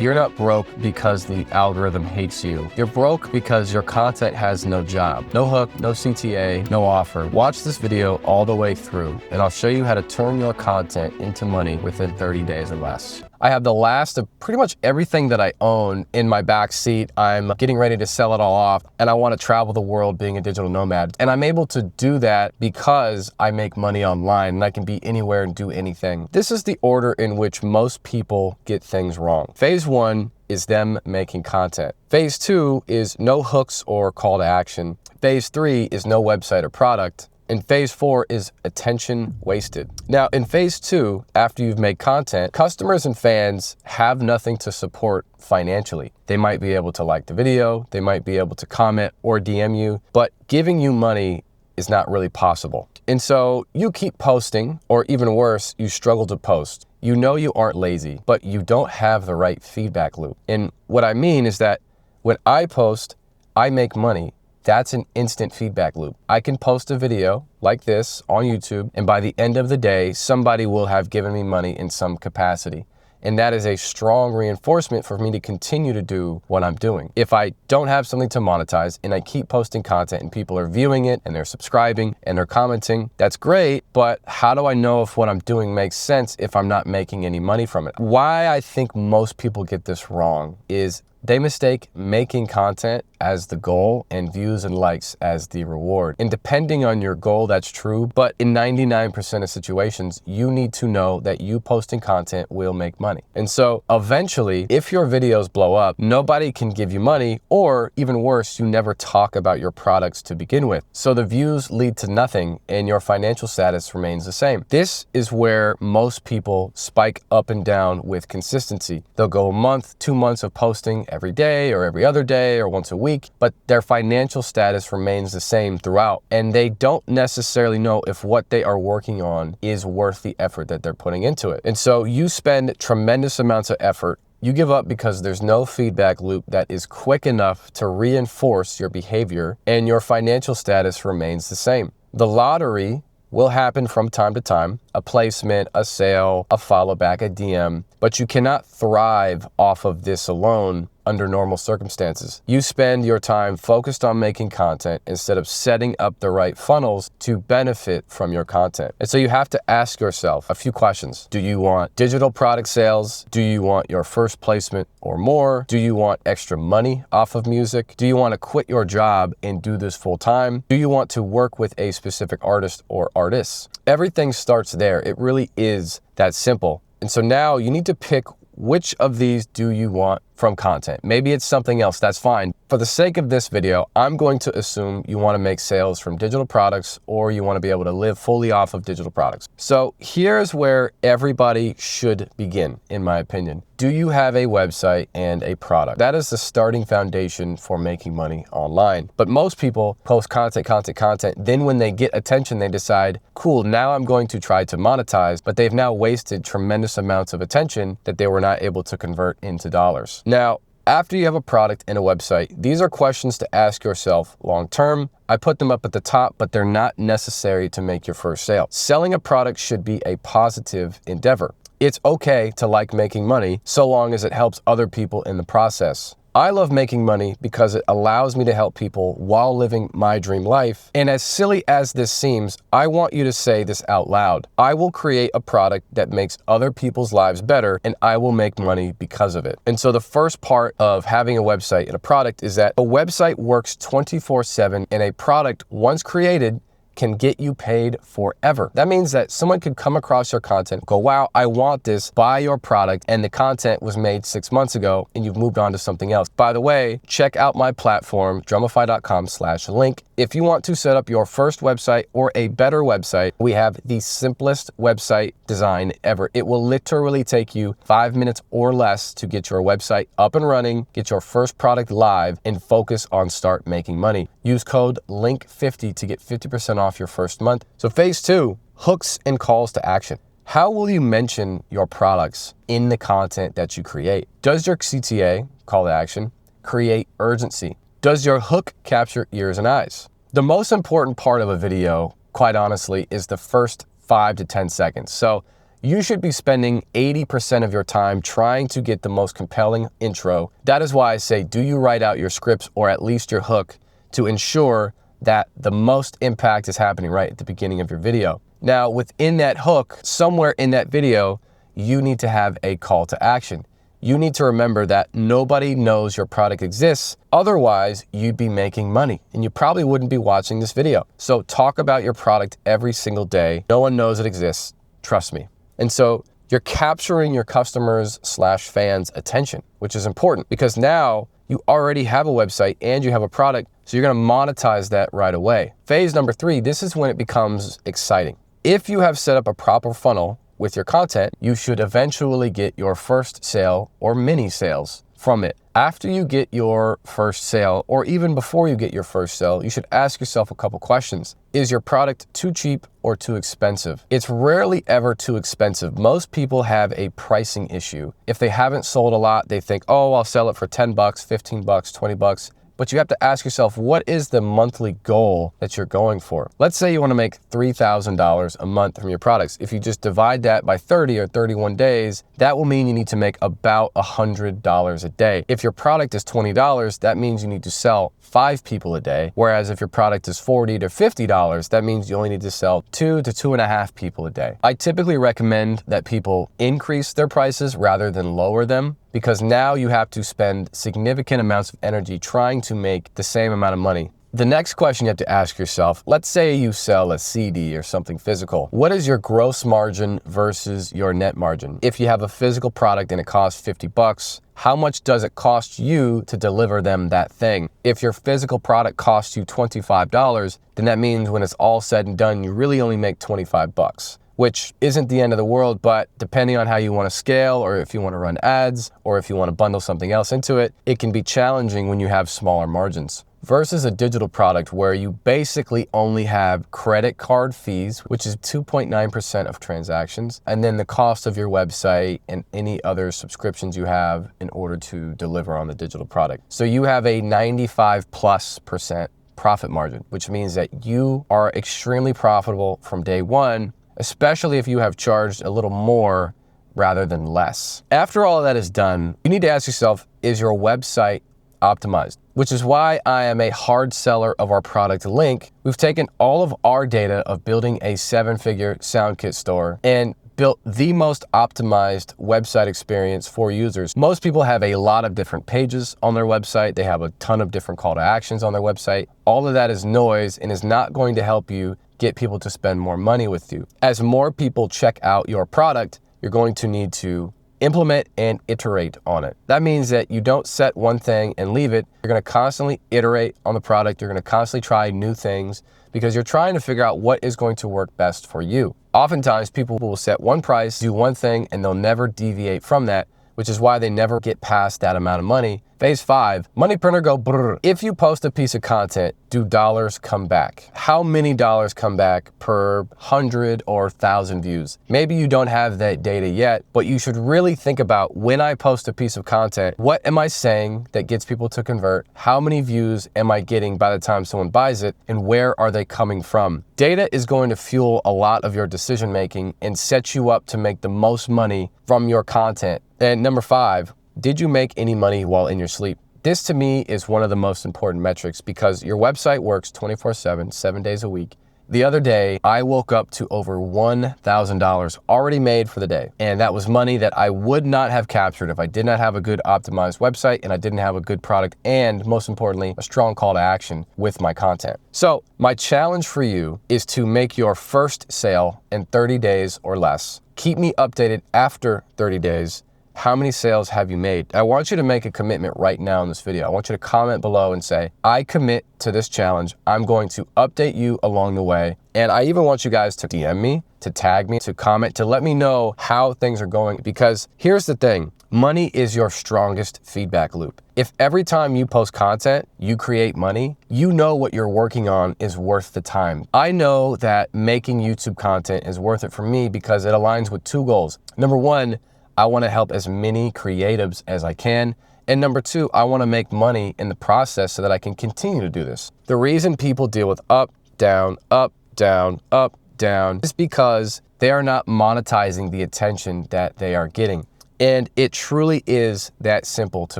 You're not broke because the algorithm hates you. You're broke because your content has no job. No hook, no CTA, no offer. Watch this video all the way through, and I'll show you how to turn your content into money within 30 days or less. I have the last of pretty much everything that I own in my back seat. I'm getting ready to sell it all off, and I want to travel the world being a digital nomad. And I'm able to do that because I make money online and I can be anywhere and do anything. This is the order in which most people get things wrong. Phase 1 is them making content. Phase 2 is no hooks or call to action. Phase 3 is no website or product. And phase 4 is attention wasted. Now, in phase 2, after you've made content, customers and fans have nothing to support financially. They might be able to like the video, they might be able to comment or DM you, but giving you money is not really possible. And so you keep posting, or even worse, you struggle to post. You know you aren't lazy, but you don't have the right feedback loop. And what I mean is that when I post, I make money. That's an instant feedback loop. I can post a video like this on YouTube, and by the end of the day, somebody will have given me money in some capacity. And that is a strong reinforcement for me to continue to do what I'm doing. If I don't have something to monetize and I keep posting content and people are viewing it and they're subscribing and they're commenting, that's great, but how do I know if what I'm doing makes sense if I'm not making any money from it? Why I think most people get this wrong is they mistake making content as the goal and views and likes as the reward. And depending on your goal, that's true, but in 99% of situations, you need to know that you posting content will make money. And so eventually, if your videos blow up, nobody can give you money, or even worse, you never talk about your products to begin with. So the views lead to nothing and your financial status remains the same. This is where most people spike up and down with consistency. They'll go a month, 2 months of posting every day or every other day or once a week, but their financial status remains the same throughout, and they don't necessarily know if what they are working on is worth the effort that they're putting into it. And so you spend tremendous amounts of effort. You give up because there's no feedback loop that is quick enough to reinforce your behavior, and your financial status remains the same. The lottery will happen from time to time, a placement, a sale, a follow back, a DM, but you cannot thrive off of this alone under normal circumstances. You spend your time focused on making content instead of setting up the right funnels to benefit from your content. And so you have to ask yourself a few questions. Do you want digital product sales? Do you want your first placement or more? Do you want extra money off of music? Do you want to quit your job and do this full time? Do you want to work with a specific artist or artists? Everything starts there. It really is that simple. And so now you need to pick which of these do you want from content. Maybe it's something else, that's fine. For the sake of this video, I'm going to assume you want to make sales from digital products, or you want to be able to live fully off of digital products. So here's where everybody should begin, in my opinion. Do you have a website and a product? That is the starting foundation for making money online. But most people post content. Then when they get attention, they decide, cool, now I'm going to try to monetize, but they've now wasted tremendous amounts of attention that they were not able to convert into dollars. Now, after you have a product and a website, these are questions to ask yourself long term. I put them up at the top, but they're not necessary to make your first sale. Selling a product should be a positive endeavor. It's okay to like making money so long as it helps other people in the process. I love making money because it allows me to help people while living my dream life. And as silly as this seems, I want you to say this out loud. I will create a product that makes other people's lives better, and I will make money because of it. And so the first part of having a website and a product is that a website works 24/7, and a product, once created, can get you paid forever. That means that someone could come across your content, go, wow, I want this, buy your product, and the content was made 6 months ago and you've moved on to something else. By the way, check out my platform, drumify.com/link. If you want to set up your first website or a better website, we have the simplest website design ever. It will literally take you 5 minutes or less to get your website up and running, get your first product live, and focus on start making money. Use code LINK50 to get 50% off your first month. So phase 2, hooks and calls to action. How will you mention your products in the content that you create? Does your CTA, call to action, create urgency? Does your hook capture ears and eyes? The most important part of a video, quite honestly, is the first 5 to 10 seconds. So You should be spending 80% of your time trying to get the most compelling intro. That is why I say, do you write out your scripts or at least your hook to ensure that the most impact is happening right at the beginning of your video. Now, within that hook, somewhere in that video, you need to have a call to action. You need to remember that nobody knows your product exists. Otherwise, you'd be making money and you probably wouldn't be watching this video. So talk about your product every single day. No one knows it exists. Trust me. And so you're capturing your customers / fans' attention, which is important because now you already have a website and you have a product. So you're going to monetize that right away. Phase number 3, this is when it becomes exciting. If you have set up a proper funnel with your content, you should eventually get your first sale or mini sales from it. After you get your first sale, or even before you get your first sale, you should ask yourself a couple questions. Is your product too cheap or too expensive? It's rarely ever too expensive. Most people have a pricing issue. If they haven't sold a lot, they think, oh, I'll sell it for 10 bucks, 15 bucks, 20 bucks. But you have to ask yourself, what is the monthly goal that you're going for? Let's say you want to make $3,000 a month from your products. If you just divide that by 30 or 31 days, that will mean you need to make about $100 a day. If your product is $20, that means you need to sell 5 people a day. Whereas if your product is $40 to $50, that means you only need to sell 2 to 2.5 people a day. I typically recommend that people increase their prices rather than lower them, because now you have to spend significant amounts of energy trying to make the same amount of money. The next question you have to ask yourself, let's say you sell a CD or something physical. What is your gross margin versus your net margin? If you have a physical product and it costs 50 bucks, how much does it cost you to deliver them that thing? If your physical product costs you $25, then that means when it's all said and done, you really only make 25 bucks. Which isn't the end of the world, but depending on how you want to scale, or if you want to run ads, or if you want to bundle something else into it, it can be challenging when you have smaller margins. Versus a digital product where you basically only have credit card fees, which is 2.9% of transactions, and then the cost of your website and any other subscriptions you have in order to deliver on the digital product. So you have a 95+% profit margin, which means that you are extremely profitable from day one, especially if you have charged a little more rather than less. After all of that is done, you need to ask yourself, is your website optimized? Which is why I am a hard seller of our product Link. We've taken all of our data of building a 7-figure sound kit store and built the most optimized website experience for users. Most people have a lot of different pages on their website. They have a ton of different call to actions on their website. All of that is noise and is not going to help you get people to spend more money with you. As more people check out your product, you're going to need to implement and iterate on it. That means that you don't set one thing and leave it. You're going to constantly iterate on the product. You're going to constantly try new things because you're trying to figure out what is going to work best for you. Oftentimes, people will set one price, do one thing, and they'll never deviate from that, which is why they never get past that amount of money. Phase 5, money printer go brrr. If you post a piece of content, do dollars come back? How many dollars come back per 100 or 1,000 views? Maybe you don't have that data yet, but you should really think about, when I post a piece of content, what am I saying that gets people to convert? How many views am I getting by the time someone buys it? And where are they coming from? Data is going to fuel a lot of your decision making and set you up to make the most money from your content. And number 5, did you make any money while in your sleep? This to me is one of the most important metrics because your website works 24/7, 7 days a week. The other day, I woke up to over $1,000 already made for the day. And that was money that I would not have captured if I did not have a good optimized website and I didn't have a good product and, most importantly, a strong call to action with my content. So my challenge for you is to make your first sale in 30 days or less. Keep me updated after 30 days. How many sales have you made? I want you to make a commitment right now in this video. I want you to comment below and say, I commit to this challenge. I'm going to update you along the way. And I even want you guys to DM me, to tag me, to comment, to let me know how things are going. Because here's the thing, money is your strongest feedback loop. If every time you post content, you create money, you know what you're working on is worth the time. I know that making YouTube content is worth it for me because it aligns with 2 goals. Number 1, I want to help as many creatives as I can. And number 2, I want to make money in the process so that I can continue to do this. The reason people deal with up, down, up, down, up, down is because they are not monetizing the attention that they are getting. And it truly is that simple to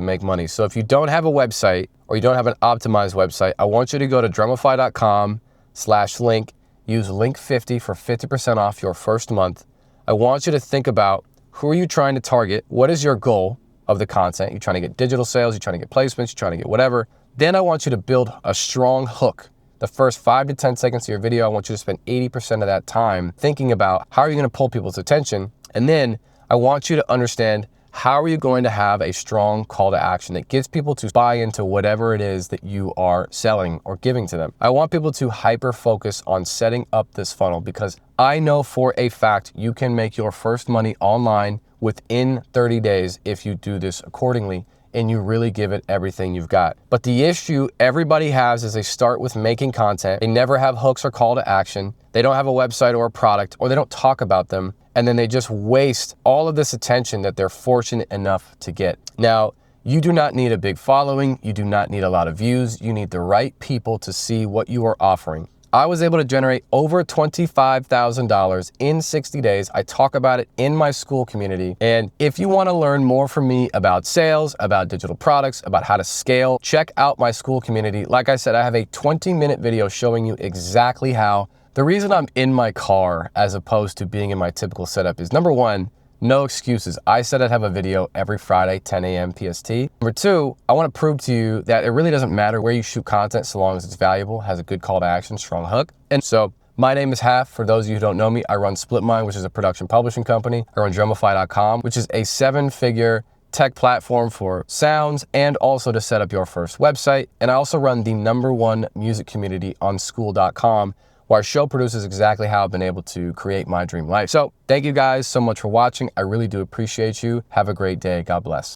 make money. So if you don't have a website or you don't have an optimized website, I want you to go to drumify.com/link, use link 50 for 50% off your first month. I want you to think about, who are you trying to target? What is your goal of the content? You're trying to get digital sales, you're trying to get placements, you're trying to get whatever. Then I want you to build a strong hook. The first 5 to 10 seconds of your video, I want you to spend 80% of that time thinking about how are you going to pull people's attention. And then I want you to understand, how are you going to have a strong call to action that gets people to buy into whatever it is that you are selling or giving to them. I want people to hyper focus on setting up this funnel, because I know for a fact you can make your first money online within 30 days if you do this accordingly and you really give it everything you've got. But the issue everybody has is they start with making content. They never have hooks or call to action. They don't have a website or a product, or they don't talk about them. And then they just waste all of this attention that they're fortunate enough to get. Now, you do not need a big following. You do not need a lot of views. You need the right people to see what you are offering. I was able to generate over $25,000 in 60 days. I talk about it in my Skool community. And if you want to learn more from me about sales, about digital products, about how to scale, check out my Skool community. Like I said, I have a 20-minute video showing you exactly how. The reason I'm in my car as opposed to being in my typical setup is, number one, no excuses. I said I'd have a video every Friday, 10 a.m. PST. Number two, I want to prove to you that it really doesn't matter where you shoot content so long as it's valuable, has a good call to action, strong hook. And so my name is Haf. For those of you who don't know me, I run SplitMind, which is a production publishing company. I run drumify.com, which is a 7-figure tech platform for sounds and also to set up your first website. And I also run the #1 music community on skool.com, where our show produces exactly how I've been able to create my dream life. So thank you guys so much for watching. I really do appreciate you. Have a great day. God bless.